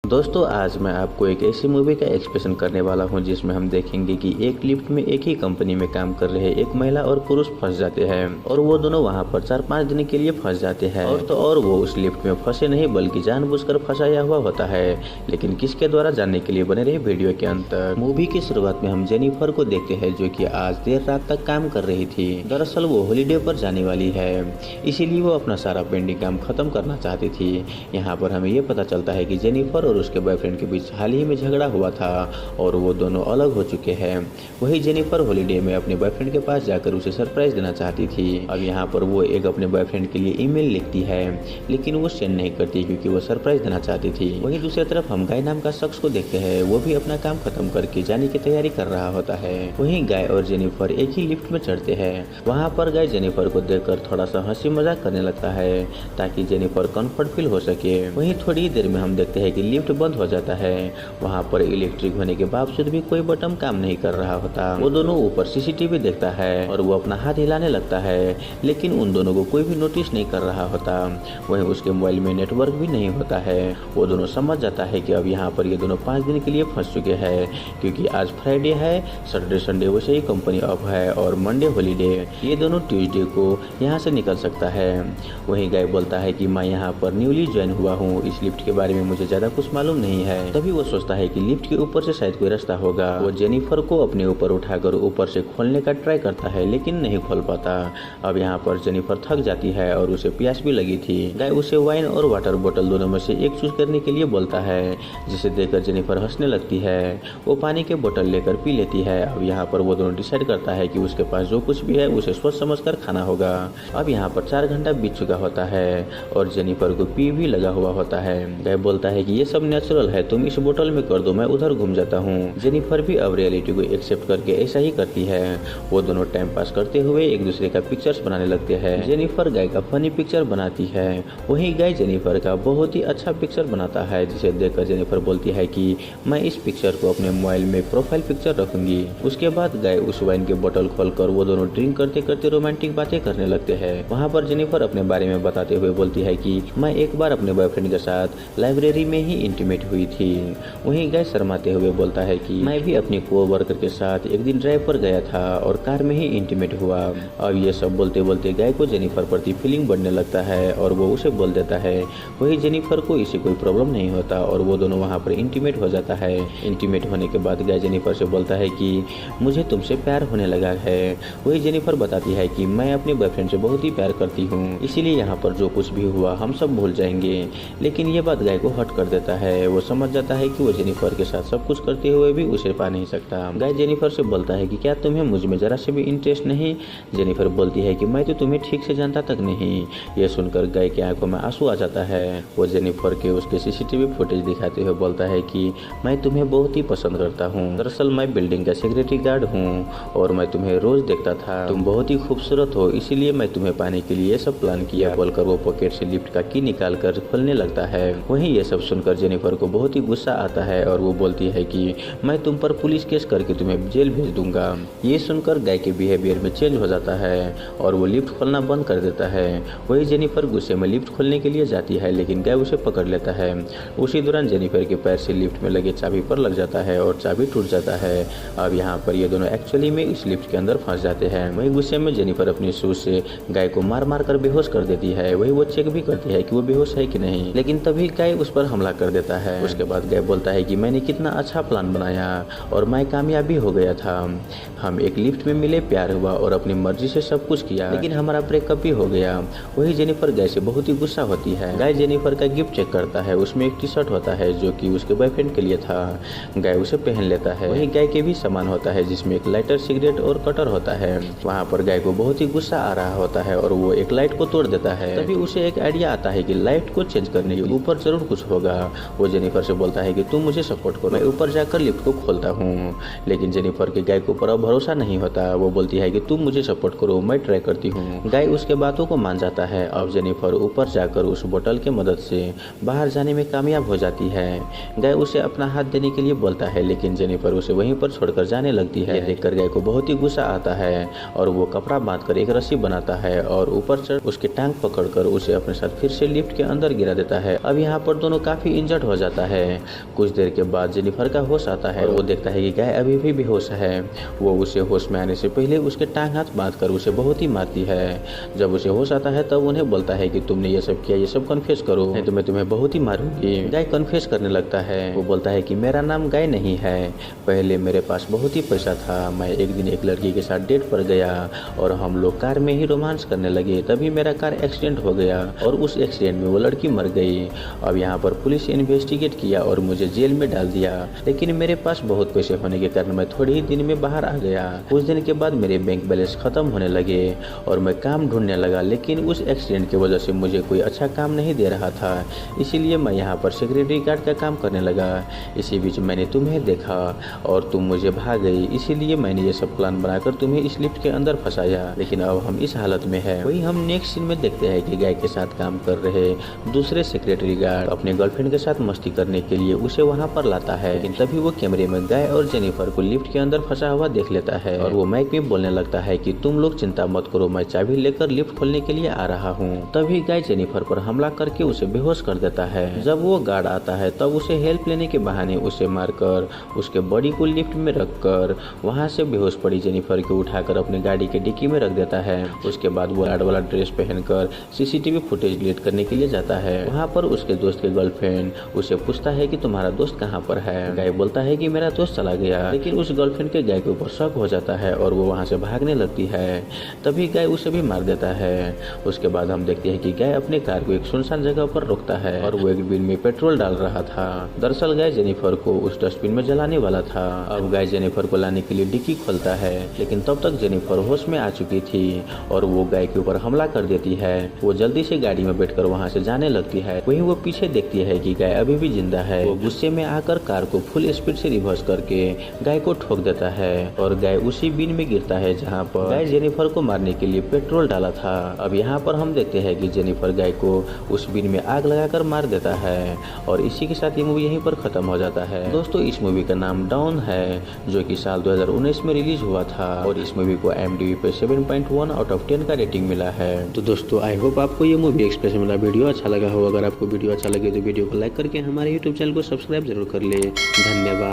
दोस्तों आज मैं आपको एक ऐसी मूवी का एक्सप्रेशन करने वाला हूं जिसमें हम देखेंगे कि एक लिफ्ट में एक ही कंपनी में काम कर रहे एक महिला और पुरुष फंस जाते हैं और वो दोनों वहां पर 4-5 दिन के लिए फंस जाते हैं और वो उस लिफ्ट में फंसे नहीं बल्कि जानबूझकर फंसाया हुआ होता है। लेकिन किसके द्वारा जानने के लिए बने रहे वीडियो के अंत तक। मूवी की शुरुआत में हम जेनिफर को देखते हैं जो कि आज देर रात तक काम कर रही थी। दरअसल वो हॉलीडे पर जाने वाली है, इसीलिए वो अपना सारा पेंडिंग काम खत्म करना चाहती थी। यहाँ पर हमें ये पता चलता है कि जेनिफर और उसके बॉयफ्रेंड के बीच हाल ही में झगड़ा हुआ था और वो दोनों अलग हो चुके हैं। वही जेनिफर हॉलीडे में अपने बॉयफ्रेंड के पास जाकर उसे सरप्राइज देना चाहती थी। अब यहाँ पर वो एक अपने बॉयफ्रेंड के लिए ईमेल लिखती है लेकिन वो सेंड नहीं करती क्योंकि वो सरप्राइज देना चाहती थी। वहीं दूसरी तरफ हम गाय नाम का शख्स को देखते हैं, वो भी अपना काम खत्म करके जाने की तैयारी कर रहा होता है। वहीं गाय और जेनिफर एक ही लिफ्ट में चढ़ते हैं। वहाँ पर गाय जेनिफर को देखकर थोड़ा सा हंसी मजाक करने लगता है ताकि जेनिफर कंफर्ट फील हो सके। वहीं थोड़ी देर में हम देखते हैं कि लिफ्ट बंद हो जाता है। वहाँ पर इलेक्ट्रिक होने के बावजूद भी कोई बटन काम नहीं कर रहा होता। वो दोनों ऊपर सीसीटीवी देखता है और वो अपना हाथ हिलाने लगता है लेकिन उन दोनों को कोई भी नोटिस नहीं कर रहा होता। वहीं उसके मोबाइल में नेटवर्क भी नहीं होता है। वो दोनों समझ जाता है कि अब यहाँ पर ये दोनों 5 दिन के लिए फंस चुके हैं क्योंकि आज फ्राइडे है, सैटरडे संडे वैसे ही कंपनी ऑफ है और मंडे हॉलीडे। ये दोनों ट्यूसडे को यहाँ से निकल सकता है। वहीं गाय बोलता है कि मैं यहाँ पर न्यूली ज्वाइन हुआ हूँ, इस लिफ्ट के बारे में मुझे ज्यादा कुछ मालूम नहीं है। तभी वो सोचता है कि लिफ्ट के ऊपर से शायद कोई रास्ता होगा। वो जेनिफर को अपने ऊपर उठाकर ऊपर से खोलने का ट्राई करता है लेकिन नहीं खोल पाता। अब यहाँ पर जेनिफर थक जाती है और उसे प्यास भी लगी थी। गाय उसे वाइन और वाटर बोतल दोनों में से एक चूज करने के लिए बोलता है, जिसे देखकर जेनिफर हंसने लगती है। वो पानी के बोतल लेकर पी लेती है। अब यहाँ पर वो दोनों डिसाइड करता है कि उसके पास जो कुछ भी है उसे सोच समझ कर खाना होगा। अब यहाँ पर 4 घंटा बीत चुका होता है और जेनिफर को पी भी लगा हुआ होता है। गाय बोलता है कि ये सब नेचुरल है, तुम इस बोतल में कर दो, मैं उधर घूम जाता हूँ। जेनिफर भी अब रियलिटी को एक्सेप्ट करके ऐसा ही करती है। वो दोनों टाइम पास करते हुए एक दूसरे का पिक्चर्स बनाने लगते हैं। जेनिफर गाय का फनी पिक्चर बनाती है, वहीं गाय जेनिफर का बहुत ही अच्छा पिक्चर बनाता है, जिसे देखकर जेनिफर बोलती है कि मैं इस पिक्चर को अपने मोबाइल में प्रोफाइल पिक्चर रखूंगी। उसके बाद गाय उस वाइन के बोतल खोलकर वो दोनों ड्रिंक करते करते रोमांटिक बातें करने लगते हैं। वहाँ पर जेनिफर अपने बारे में बताते हुए बोलती है कि मैं एक बार अपने बॉयफ्रेंड के साथ लाइब्रेरी में ही इंटीमेट हुई थी। वहीं गाय शर्माते हुए बोलता है कि मैं भी अपनी कोवर्कर के साथ एक दिन ड्राइव पर गया था और कार में ही इंटीमेट हुआ। अब ये सब बोलते बोलते गाय को जेनिफर प्रति फीलिंग बढ़ने लगता है और वो उसे बोल देता है। वही जेनिफर को इससे कोई प्रॉब्लम नहीं होता और वो दोनों वहाँ पर इंटीमेट हो जाता है। इंटीमेट होने के बाद गाय जेनिफर से बोलता है कि मुझे तुमसे प्यार होने लगा है। वही जेनिफर बताती है कि मैं अपने बॉयफ्रेंड से बहुत ही प्यार करती हूँ, इसीलिए यहाँ पर जो कुछ भी हुआ हम सब भूल जाएंगे। लेकिन ये बात गाय को हर्ट कर देता है। वो समझ जाता है कि वो जेनिफर के साथ सब कुछ करते हुए भी उसे पा नहीं सकता। गाय जेनिफर से बोलता है कि क्या तुम्हें मुझ में जरा से भी इंटरेस्ट नहीं? जेनिफर बोलती है कि मैं तो तुम्हें ठीक से जानता तक नहीं। ये सुनकर गाय की आंखों में आंसू आ जाता है। वो जेनिफर के उसके सीसीटीवी फुटेज दिखाते हुए बोलता है कि मैं तुम्हें बहुत ही पसंद करता हूँ। दरअसल मैं बिल्डिंग का सिक्योरिटी गार्ड हूँ और मैं तुम्हें रोज देखता था। तुम बहुत ही खूबसूरत हो, इसीलिए मैं तुम्हें पाने के लिए सब प्लान किया। बोलकर वो पॉकेट से लिफ्ट का की निकाल कर खोलने लगता है। वहीं ये सब सुनकर जेनिफर को बहुत ही गुस्सा आता है और वो बोलती है कि मैं तुम पर पुलिस केस करके तुम्हें जेल भेज दूंगा। ये सुनकर गाय के बिहेवियर में चेंज हो जाता है और वो लिफ्ट खोलना बंद कर देता है। वही जेनिफर गुस्से में लिफ्ट खोलने के लिए जाती है लेकिन गाय उसे पकड़ लेता है। उसी दौरान जेनिफर के पैर से लिफ्ट में लगे चाबी पर लग जाता है और चाबी टूट जाता है। अब यहाँ पर ये दोनों एक्चुअली में इस लिफ्ट के अंदर फंस जाते हैं। वही गुस्से में जेनिफर अपनी शूज से गाय को मार मार कर बेहोश कर देती है। वही वो चेक भी करती है कि वो बेहोश है कि नहीं, लेकिन तभी गाय उस पर हमला कर देता है। उसके बाद गाय बोलता है कि मैंने कितना अच्छा प्लान बनाया और मैं कामयाब भी हो गया था। हम एक लिफ्ट में मिले, प्यार हुआ और अपनी मर्जी से सब कुछ किया, लेकिन हमारा ब्रेकअप भी हो गया। वही जेनिफर गाय से बहुत ही गुस्सा होती है। गाय जेनिफर का गिफ्ट चेक करता है, उसमें एक टी शर्ट होता है जो कि उसके बॉयफ्रेंड के लिए था। गाय उसे पहन लेता है। वही गाय के भी सामान होता है जिसमें एक लाइटर, सिगरेट और कटर होता है। वहाँ पर गाय को बहुत ही गुस्सा आ रहा होता है और वो एक लाइट को तोड़ देता है। तभी उसे एक आइडिया आता है कि लाइट को चेंज करने के ऊपर जरूर कुछ होगा। वो जेनिफर से बोलता है कि तुम मुझे सपोर्ट करो, मैं ऊपर जाकर लिफ्ट को खोलता हूँ। लेकिन जेनिफर के गाय के ऊपर अब भरोसा नहीं होता। वो बोलती है कि तुम मुझे सपोर्ट करो, मैं ट्राई करती हूँ। गाय उसके बातों को मान जाता है। अब जेनिफर ऊपर जाकर उस बोतल की मदद से बाहर जाने में कामयाब हो जाती है। गाय उसे अपना हाथ देने के लिए बोलता है लेकिन जेनिफर उसे वहीं पर छोड़कर जाने लगती है। देखकर गाय को बहुत ही गुस्सा आता है और वो कपड़ा बांधकर एक रस्सी बनाता है और ऊपर चढ़ उसकी टांग पकड़कर उसे अपने साथ फिर से लिफ्ट के अंदर गिरा देता है। अब यहाँ पर दोनों काफी इंजर्ड फ्लड हो जाता है। कुछ देर के बाद जेनिफर का होश आता है और वो देखता है कि गाय अभी भी बेहोश है। वो उसे होश में आने से पहले उसके टांग हाथ बांधकर उसे बहुत ही मारती है। जब उसे होश आता है तब उन्हें बोलता है कि तुमने ये सब किया, ये सब कन्फेस करो, नहीं तो मैं तुम्हें बहुत ही मारूंगी। गाय कन्फेस करने लगता है। वो बोलता है कि मेरा नाम गाय नहीं है, पहले मेरे पास बहुत ही पैसा था। मैं एक दिन एक लड़की के साथ डेट पर गया और हम लोग कार में ही रोमांस करने लगे। तभी मेरा कार एक्सीडेंट हो गया और उस एक्सीडेंट में वो लड़की मर गई। अब यहाँ पर पुलिस इन्वेस्टिगेट किया और मुझे जेल में डाल दिया, लेकिन मेरे पास बहुत पैसे होने के कारण मैं थोड़े ही दिन में बाहर आ गया। कुछ दिन के बाद मेरे बैंक बैलेंस खत्म होने लगे और मैं काम ढूंढने लगा, लेकिन उस एक्सीडेंट की वजह से मुझे कोई अच्छा काम नहीं दे रहा था, इसीलिए मैं यहाँ पर सिक्योरिटी गार्ड का काम करने लगा। इसी बीच मैंने तुम्हें देखा और तुम मुझे भाग गई, इसीलिए मैंने ये सब प्लान बनाकर तुम्हें इस लिफ्ट के अंदर फंसाया, लेकिन अब हम इस हालत में हैं। वही हम नेक्स्ट सीन में देखते हैं कि गाय के साथ काम कर रहे दूसरे सिक्योरिटी गार्ड अपने गर्लफ्रेंड के साथ मस्ती करने के लिए उसे वहाँ पर लाता है, लेकिन तभी वो कैमरे में गाय और जेनिफर को लिफ्ट के अंदर फंसा हुआ देख लेता है और वो माइक में बोलने लगता है कि तुम लोग चिंता मत करो, मैं चाबी लेकर लिफ्ट खोलने के लिए आ रहा हूँ। तभी गाय जेनिफर पर हमला करके उसे बेहोश कर देता है। जब वो गार्ड आता है तब उसे हेल्प लेने के बहाने उसे मारकर उसके बॉडी को लिफ्ट में रखकर वहाँ से बेहोश पड़ी जेनिफर को उठाकर अपनी गाड़ी के डिक्की में रख देता है। उसके बाद वो गार्ड वाला ड्रेस पहनकर सीसीटीवी फुटेज डिलीट करने के लिए जाता है। वहाँ पर उसके दोस्त के गर्लफ्रेंड उसे पूछता है कि तुम्हारा दोस्त कहाँ पर है। गाय बोलता है कि मेरा दोस्त चला गया, लेकिन उस गर्लफ्रेंड के गाय के ऊपर शक हो जाता है और वो वहाँ से भागने लगती है। तभी गाय उसे भी मार देता है। उसके बाद हम देखते हैं कि गाय अपने कार को एक सुनसान जगह पर रोकता है और वो एक बिन में पेट्रोल डाल रहा था। दरअसल गाय जेनिफर को उस डस्टबिन में जलाने वाला था। अब गाय जेनिफर को लाने के लिए डिक्की खोलता है, लेकिन तब तक जेनिफर होश में आ चुकी थी और वो गाय के ऊपर हमला कर देती है। वो जल्दी से गाड़ी में बैठकर वहाँ से जाने लगती है। वहीं वो पीछे देखती है कि गाय अभी भी जिंदा है। वो गुस्से में आकर कार को फुल स्पीड से रिवर्स करके गाय को ठोक देता है और गाय उसी बिन में गिरता है जहाँ पर गाय जेनिफर को मारने के लिए पेट्रोल डाला था। अब यहाँ पर हम देखते हैं कि जेनिफर गाय को उस बिन में आग लगाकर मार देता है और इसी के साथ ये मूवी यहीं पर खत्म हो जाता है। दोस्तों इस मूवी का नाम डाउन है, जो कि साल 2019 में रिलीज हुआ था और इस मूवी को IMDb पे 7.1 आउट ऑफ 10 का रेटिंग मिला है। तो दोस्तों आई होप आपको ये मूवी एक्सप्रेशन वाला वीडियो अच्छा लगा हो। अगर आपको वीडियो अच्छा लगे तो वीडियो को लाइक करके हमारे YouTube चैनल को सब्सक्राइब जरूर कर ले। धन्यवाद।